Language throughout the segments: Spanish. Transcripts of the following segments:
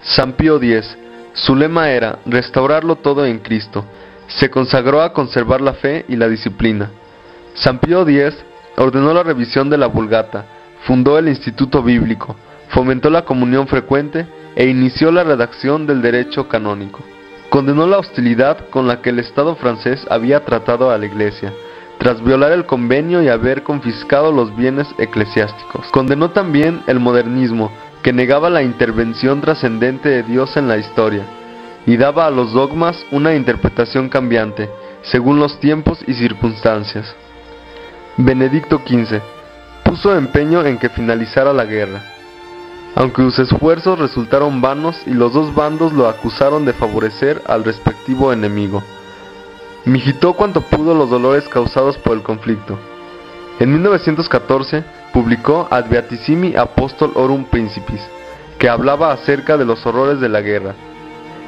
San Pío X, su lema era restaurarlo todo en Cristo. Se consagró a conservar la fe y la disciplina. San Pío X ordenó la revisión de la Vulgata, fundó el Instituto Bíblico, fomentó la comunión frecuente e inició la redacción del derecho canónico. Condenó la hostilidad con la que el Estado francés había tratado a la Iglesia, tras violar el convenio y haber confiscado los bienes eclesiásticos. Condenó también el modernismo, que negaba la intervención trascendente de Dios en la historia, y daba a los dogmas una interpretación cambiante, según los tiempos y circunstancias. Benedicto XV puso empeño en que finalizara la guerra, aunque sus esfuerzos resultaron vanos y los dos bandos lo acusaron de favorecer al respectivo enemigo. Migitó cuanto pudo los dolores causados por el conflicto. En 1914 publicó Ad Beatissimi Apostol Orum Principis, que hablaba acerca de los horrores de la guerra.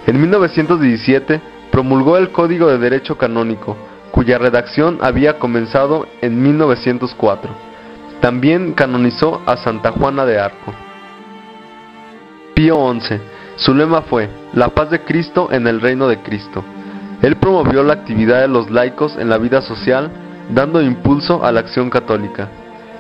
En 1917 promulgó el Código de Derecho Canónico, cuya redacción había comenzado en 1904. También canonizó a Santa Juana de Arco. Pío XI, su lema fue la paz de Cristo en el reino de Cristo. Él promovió la actividad de los laicos en la vida social, dando impulso a la acción católica.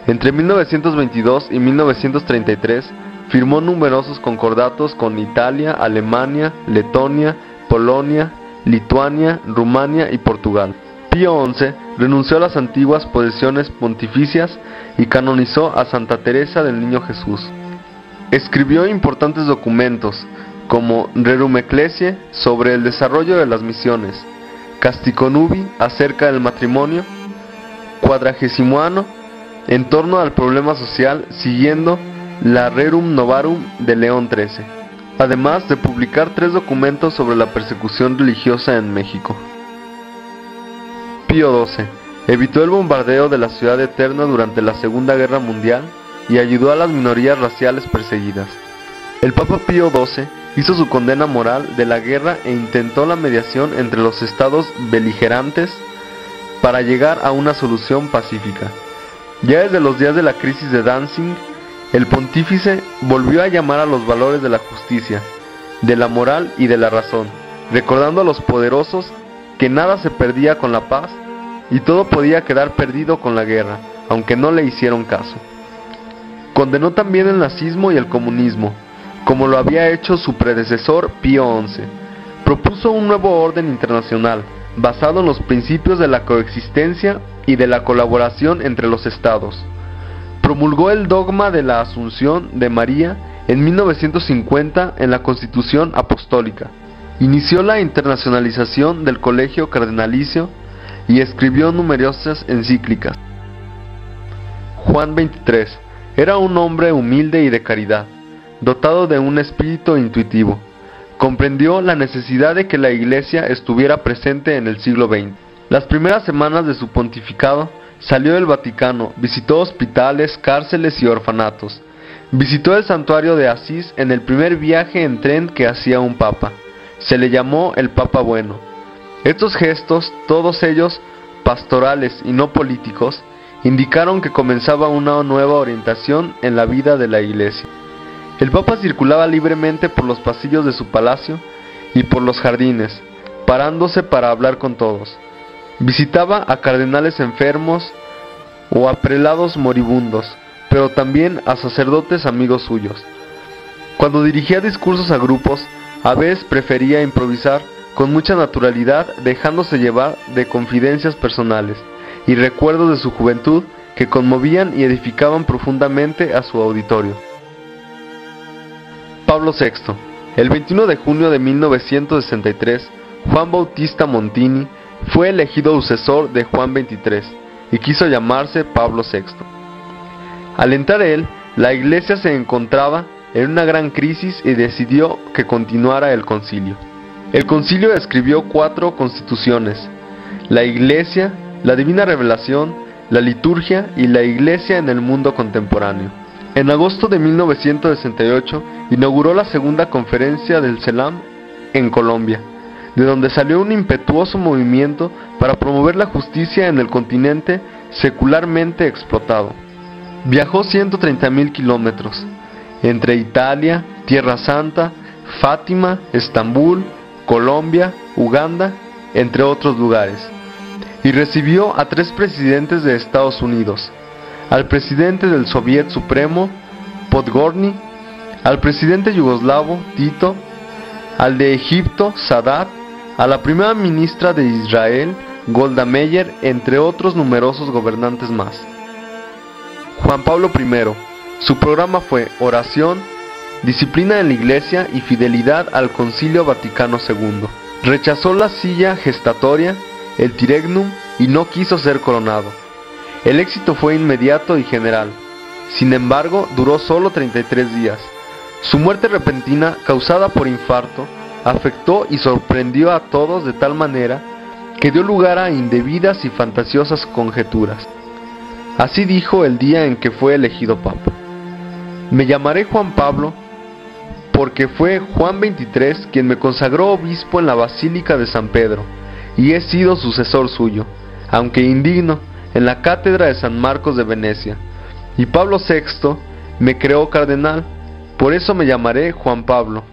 Entre 1922 y 1933 firmó numerosos concordatos con Italia, Alemania, Letonia, Polonia, Lituania, Rumania y Portugal. Pío XI renunció a las antiguas posesiones pontificias y canonizó a Santa Teresa del Niño Jesús. Escribió importantes documentos como Rerum Ecclesiae sobre el desarrollo de las misiones, Castico Nubi acerca del matrimonio, Quadragesimoano en torno al problema social siguiendo la Rerum Novarum de León XIII, además de publicar 3 documentos sobre la persecución religiosa en México. Pío XII evitó el bombardeo de la Ciudad Eterna durante la Segunda Guerra Mundial y ayudó a las minorías raciales perseguidas. El Papa Pío XII hizo su condena moral de la guerra e intentó la mediación entre los estados beligerantes para llegar a una solución pacífica. Ya desde los días de la crisis de Danzig, el pontífice volvió a llamar a los valores de la justicia, de la moral y de la razón, recordando a los poderosos que nada se perdía con la paz y todo podía quedar perdido con la guerra, aunque no le hicieron caso. Condenó también el nazismo y el comunismo, como lo había hecho su predecesor Pío XI. Propuso un nuevo orden internacional, basado en los principios de la coexistencia y de la colaboración entre los estados. Promulgó el dogma de la Asunción de María en 1950 en la Constitución Apostólica. Inició la internacionalización del Colegio Cardenalicio y escribió numerosas encíclicas. Juan XXIII era un hombre humilde y de caridad, dotado de un espíritu intuitivo. Comprendió la necesidad de que la Iglesia estuviera presente en el siglo XX. Las primeras semanas de su pontificado salió del Vaticano, visitó hospitales, cárceles y orfanatos. Visitó el santuario de Asís en el primer viaje en tren que hacía un papa. Se le llamó el Papa Bueno. Estos gestos, todos ellos pastorales y no políticos, indicaron que comenzaba una nueva orientación en la vida de la Iglesia. El Papa circulaba libremente por los pasillos de su palacio y por los jardines, parándose para hablar con todos. Visitaba a cardenales enfermos o a prelados moribundos, pero también a sacerdotes amigos suyos. Cuando dirigía discursos a grupos, a veces prefería improvisar con mucha naturalidad, dejándose llevar de confidencias personales y recuerdos de su juventud que conmovían y edificaban profundamente a su auditorio. Pablo VI. El 21 de junio de 1963, Juan Bautista Montini fue elegido sucesor de Juan XXIII y quiso llamarse Pablo VI. Al entrar él, la Iglesia se encontraba en una gran crisis y decidió que continuara el concilio. El concilio escribió 4 constituciones: la Iglesia, la Divina Revelación, la Liturgia y la Iglesia en el mundo contemporáneo. En agosto de 1968 inauguró la segunda conferencia del CELAM en Colombia, de donde salió un impetuoso movimiento para promover la justicia en el continente secularmente explotado. Viajó 130.000 kilómetros entre Italia, Tierra Santa, Fátima, Estambul, Colombia, Uganda, entre otros lugares, y recibió a 3 presidentes de Estados Unidos, al presidente del Soviet Supremo, Podgorny, al presidente yugoslavo, Tito, al de Egipto, Sadat, a la primera ministra de Israel, Golda Meir, entre otros numerosos gobernantes más. Juan Pablo I, su programa fue oración, disciplina en la Iglesia y fidelidad al Concilio Vaticano II. Rechazó la silla gestatoria, el tiregnum, y no quiso ser coronado. El éxito fue inmediato y general. Sin embargo, duró solo 33 días. Su muerte repentina, causada por infarto, afectó y sorprendió a todos de tal manera que dio lugar a indebidas y fantasiosas conjeturas. Así dijo el día en que fue elegido papa: me llamaré Juan Pablo, porque fue Juan XXIII quien me consagró obispo en la Basílica de San Pedro, y he sido sucesor suyo, aunque indigno, en la cátedra de San Marcos de Venecia, y Pablo VI me creó cardenal, por eso me llamaré Juan Pablo.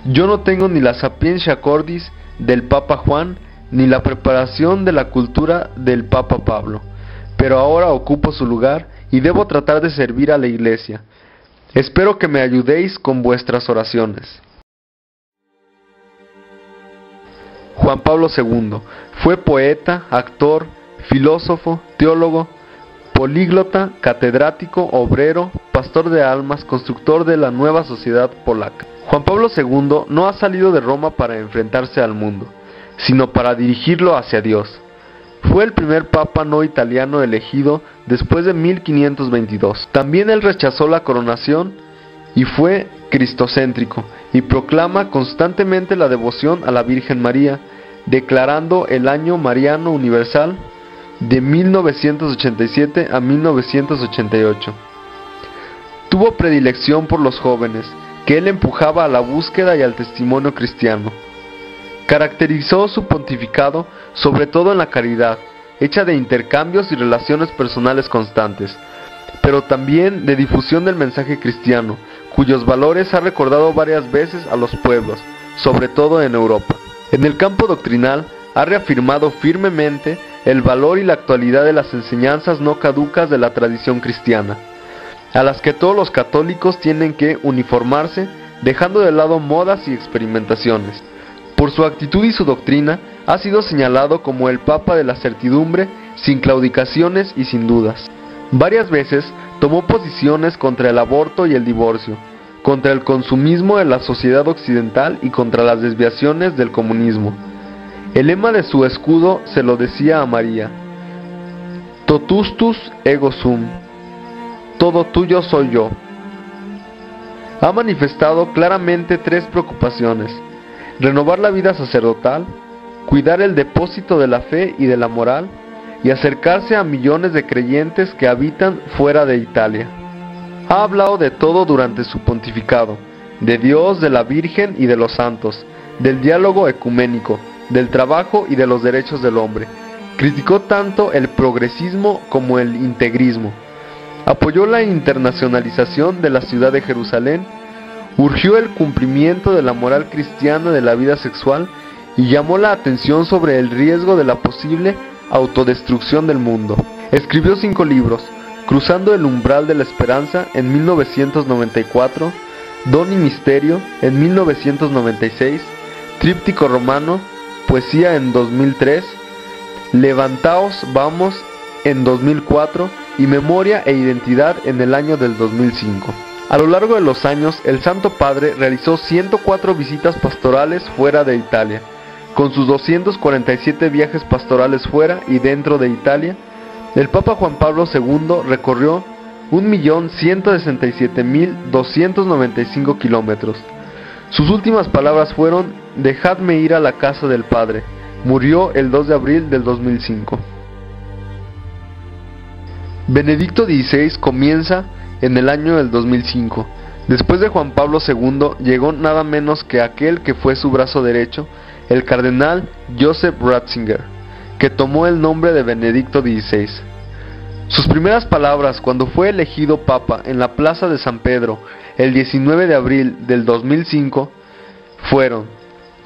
Yo no tengo ni la sapiencia cordis del Papa Juan, ni la preparación de la cultura del Papa Pablo, pero ahora ocupo su lugar y debo tratar de servir a la Iglesia. Espero que me ayudéis con vuestras oraciones. Juan Pablo II fue poeta, actor, filósofo, teólogo, políglota, catedrático, obrero, pastor de almas, constructor de la nueva sociedad polaca. Juan Pablo II no ha salido de Roma para enfrentarse al mundo, sino para dirigirlo hacia Dios. Fue el primer papa no italiano elegido después de 1522. También él rechazó la coronación y fue cristocéntrico, y proclama constantemente la devoción a la Virgen María, declarando el año mariano universal de 1987 a 1988. Tuvo predilección por los jóvenes, que él empujaba a la búsqueda y al testimonio cristiano. Caracterizó su pontificado sobre todo en la caridad, hecha de intercambios y relaciones personales constantes, pero también de difusión del mensaje cristiano, cuyos valores ha recordado varias veces a los pueblos, sobre todo en Europa. En el campo doctrinal, ha reafirmado firmemente el valor y la actualidad de las enseñanzas no caducas de la tradición cristiana, a las que todos los católicos tienen que uniformarse, dejando de lado modas y experimentaciones. Por su actitud y su doctrina, ha sido señalado como el Papa de la certidumbre, sin claudicaciones y sin dudas. Varias veces tomó posiciones contra el aborto y el divorcio, contra el consumismo de la sociedad occidental y contra las desviaciones del comunismo. El lema de su escudo se lo decía a María: Totustus ego sum, todo tuyo soy yo. Ha manifestado claramente 3 preocupaciones: renovar la vida sacerdotal, cuidar el depósito de la fe y de la moral, y acercarse a millones de creyentes que habitan fuera de Italia. Ha hablado de todo durante su pontificado: de Dios, de la Virgen y de los santos, del diálogo ecuménico, del trabajo y de los derechos del hombre. Criticó tanto el progresismo como el integrismo. Apoyó la internacionalización de la ciudad de Jerusalén, urgió el cumplimiento de la moral cristiana de la vida sexual y llamó la atención sobre el riesgo de la posible autodestrucción del mundo. Escribió 5 libros: Cruzando el umbral de la esperanza en 1994, Don y Misterio en 1996, Tríptico Romano, Poesía en 2003, Levantaos, vamos en 2004 y Memoria e Identidad en el año del 2005. A lo largo de los años, el Santo Padre realizó 104 visitas pastorales fuera de Italia. Con sus 247 viajes pastorales fuera y dentro de Italia, el Papa Juan Pablo II recorrió 1.167.295 kilómetros. Sus últimas palabras fueron: dejadme ir a la casa del Padre. Murió el 2 de abril del 2005. Benedicto XVI comienza en el año del 2005. Después de Juan Pablo II llegó nada menos que aquel que fue su brazo derecho, el cardenal Joseph Ratzinger, que tomó el nombre de Benedicto XVI. Sus primeras palabras cuando fue elegido papa en la plaza de San Pedro el 19 de abril del 2005 fueron: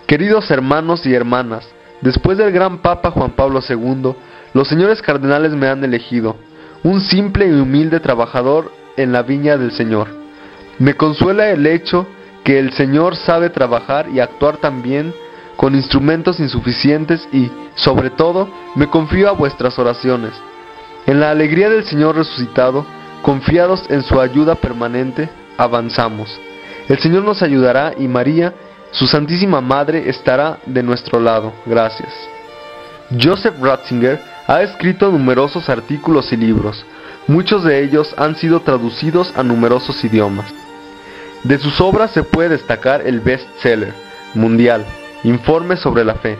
queridos hermanos y hermanas, después del gran Papa Juan Pablo II, los señores cardenales me han elegido, un simple y humilde trabajador en la viña del Señor. Me consuela el hecho que el Señor sabe trabajar y actuar también con instrumentos insuficientes y, sobre todo, me confío a vuestras oraciones. En la alegría del Señor resucitado, confiados en su ayuda permanente, avanzamos. El Señor nos ayudará y María, su Santísima Madre, estará de nuestro lado. Gracias. Joseph Ratzinger ha escrito numerosos artículos y libros. Muchos de ellos han sido traducidos a numerosos idiomas. De sus obras se puede destacar el bestseller mundial, Informes sobre la Fe.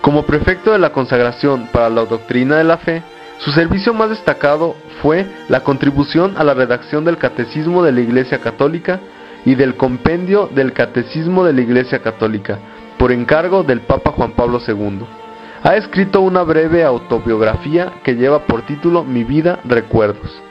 Como prefecto de la Consagración para la Doctrina de la Fe, su servicio más destacado fue la contribución a la redacción del Catecismo de la Iglesia Católica y del Compendio del Catecismo de la Iglesia Católica, por encargo del Papa Juan Pablo II. Ha escrito una breve autobiografía que lleva por título Mi vida, recuerdos.